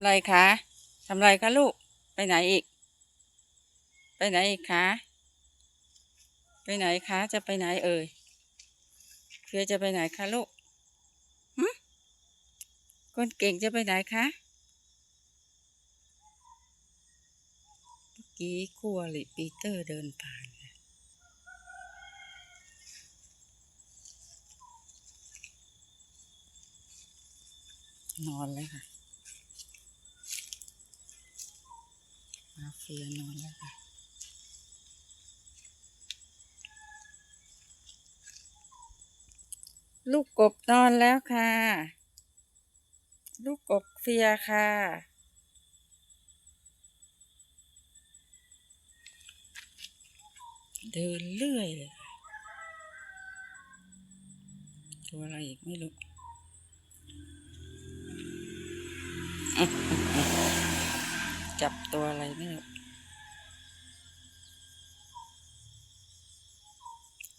อะไรคะทำอะไรคะลูกไปไหนอีกไปไหนอีกคะไปไหนคะจะไปไหนเอ่ยเฟียจะไปไหนคะลูกหึคนเก่งจะไปไหนคะเมื่อกี้คู่อริปีเตอร์เดินผ่านนอนเลยค่ะมาเฟียนอนแล้วค่ะลูกกบนอนแล้วค่ะลูกกบเฟียค่ะเดินเรื่อยเลยตัวอะไรอีกไม่รู้จับตัวอะไรไม่รู้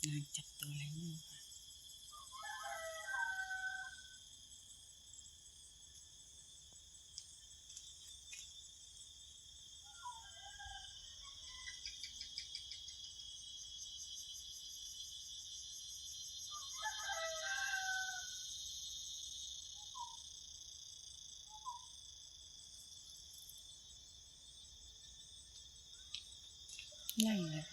นางจับตัวอะไรไม่รู้นั่งเลย